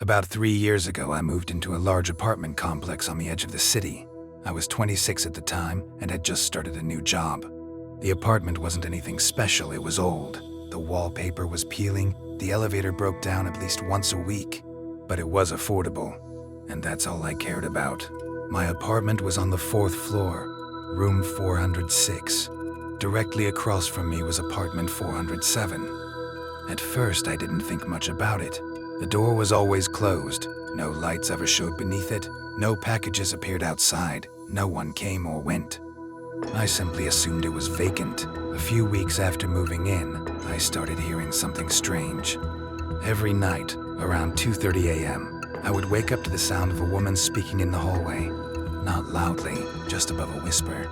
About 3 years ago, I moved into a large apartment complex on the edge of the city. I was 26 at the time and had just started a new job. The apartment wasn't anything special, it was old. The wallpaper was peeling, the elevator broke down at least once a week. But it was affordable, and that's all I cared about. My apartment was on the 4th floor, room 406. Directly across from me was apartment 407. At first, I didn't think much about it. The door was always closed. No lights ever showed beneath it. No packages appeared outside. No one came or went. I simply assumed it was vacant. A few weeks after moving in, I started hearing something strange. Every night, around 2:30 a.m., I would wake up to the sound of a woman speaking in the hallway. Not loudly, just above a whisper.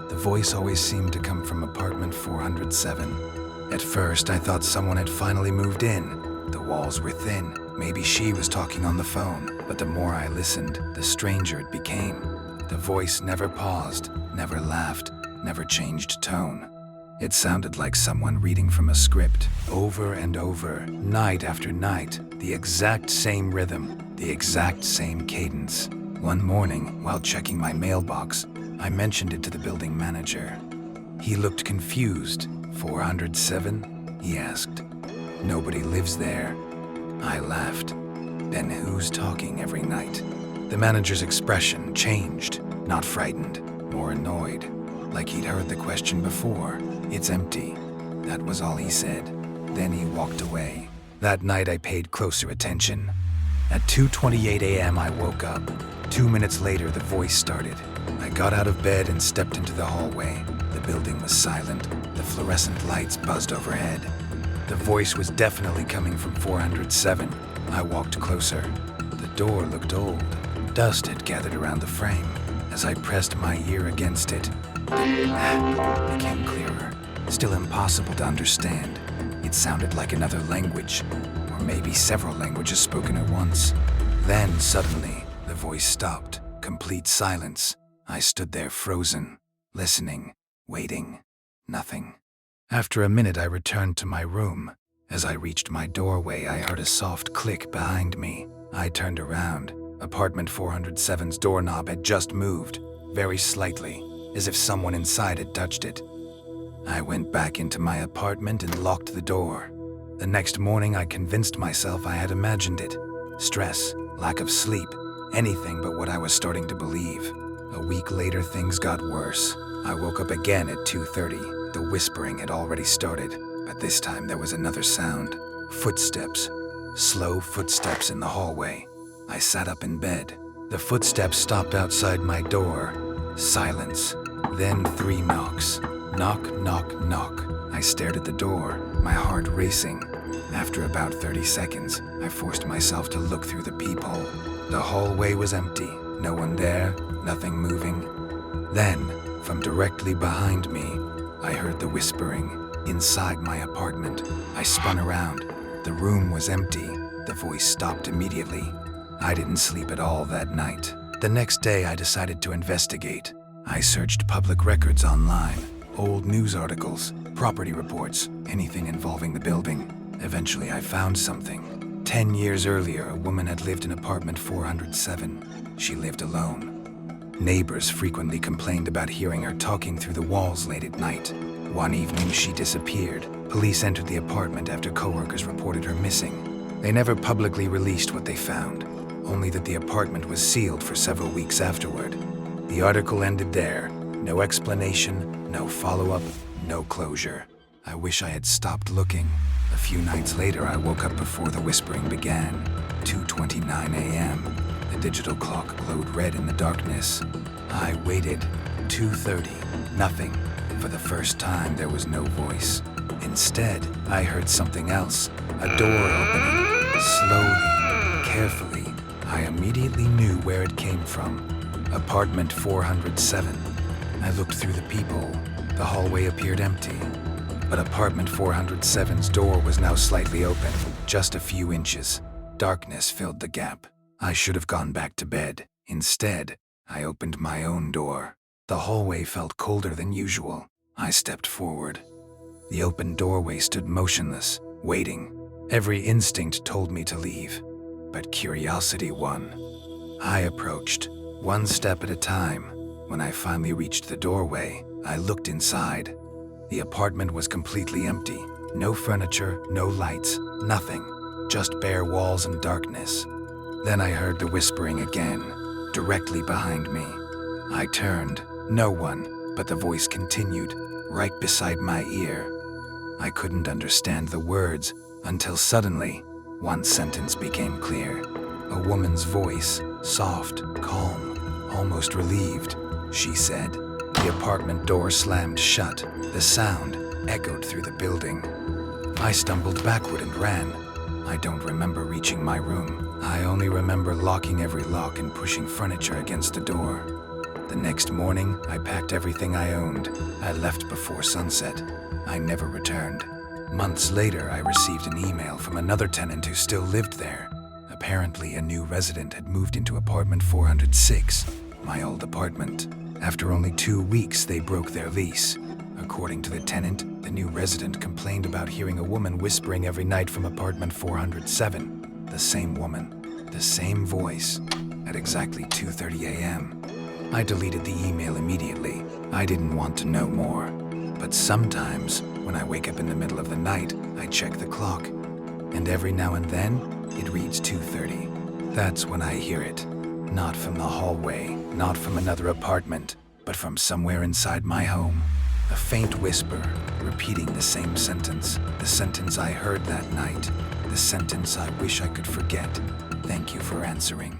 The voice always seemed to come from apartment 407. At first, I thought someone had finally moved in. The walls were thin. Maybe she was talking on the phone. But the more I listened, the stranger it became. The voice never paused, never laughed, never changed tone. It sounded like someone reading from a script, over and over, night after night, the exact same rhythm, the exact same cadence. One morning, while checking my mailbox, I mentioned it to the building manager. He looked confused. 407? He asked. Nobody lives there. I laughed. Then who's talking every night? The manager's expression changed, not frightened, more annoyed, like he'd heard the question before. It's empty. That was all he said. Then he walked away. That night I paid closer attention. At 2:28 a.m. I woke up. 2 minutes later the voice started. I got out of bed and stepped into the hallway. The building was silent. The fluorescent lights buzzed overhead. The voice was definitely coming from 407. I walked closer. The door looked old. Dust had gathered around the frame. As I pressed my ear against it, it became clearer. Still impossible to understand. It sounded like another language, or maybe several languages spoken at once. Then, suddenly, the voice stopped. Complete silence. I stood there frozen, listening, waiting. Nothing. After a minute, I returned to my room. As I reached my doorway, I heard a soft click behind me. I turned around. Apartment 407's doorknob had just moved, very slightly, as if someone inside had touched it. I went back into my apartment and locked the door. The next morning, I convinced myself I had imagined it. Stress, lack of sleep, anything but what I was starting to believe. A week later, things got worse. I woke up again at 2:30. The whispering had already started, but this time there was another sound. Footsteps. Slow footsteps in the hallway. I sat up in bed. The footsteps stopped outside my door. Silence. Then 3 knocks. Knock, knock, knock. I stared at the door, my heart racing. After about 30 seconds, I forced myself to look through the peephole. The hallway was empty. No one there, nothing moving. Then, from directly behind me, I heard the whispering. Inside my apartment, I spun around. The room was empty. The voice stopped immediately. I didn't sleep at all that night. The next day, I decided to investigate. I searched public records online, old news articles, property reports, anything involving the building. Eventually, I found something. 10 years earlier, a woman had lived in apartment 407. She lived alone. Neighbors frequently complained about hearing her talking through the walls late at night. One evening, she disappeared. Police entered the apartment after coworkers reported her missing. They never publicly released what they found, only that the apartment was sealed for several weeks afterward. The article ended there. No explanation, no follow-up, no closure. I wish I had stopped looking. A few nights later, I woke up before the whispering began. 2:29 a.m. The digital clock glowed red in the darkness. I waited. 2:30. Nothing. For the first time, there was no voice. Instead, I heard something else. A door opening. Slowly, carefully. I immediately knew where it came from. Apartment 407. I looked through the peephole. The hallway appeared empty. But apartment 407's door was now slightly open, just a few inches. Darkness filled the gap. I should have gone back to bed. Instead, I opened my own door. The hallway felt colder than usual. I stepped forward. The open doorway stood motionless, waiting. Every instinct told me to leave. but curiosity won. I approached, one step at a time. When I finally reached the doorway, I looked inside. The apartment was completely empty. No furniture, no lights, nothing. Just bare walls and darkness. Then I heard the whispering again, directly behind me. I turned. No one, but the voice continued, right beside my ear. I couldn't understand the words until suddenly, one sentence became clear. A woman's voice, soft, calm, almost relieved. She said. The apartment door slammed shut. The sound echoed through the building. I stumbled backward and ran. I don't remember reaching my room. I only remember locking every lock and pushing furniture against the door. The next morning, I packed everything I owned. I left before sunset. I never returned. Months later, I received an email from another tenant who still lived there. Apparently, a new resident had moved into apartment 406, my old apartment. After only 2 weeks, they broke their lease. According to the tenant, the new resident complained about hearing a woman whispering every night from apartment 407. The same woman, the same voice, at exactly 2:30 a.m. I deleted the email immediately. I didn't want to know more. But sometimes, when I wake up in the middle of the night, I check the clock. And every now and then, it reads 2:30. That's when I hear it. Not from the hallway, not from another apartment, but from somewhere inside my home. A faint whisper, repeating the same sentence. The sentence I heard that night. The sentence I wish I could forget. Thank you for answering.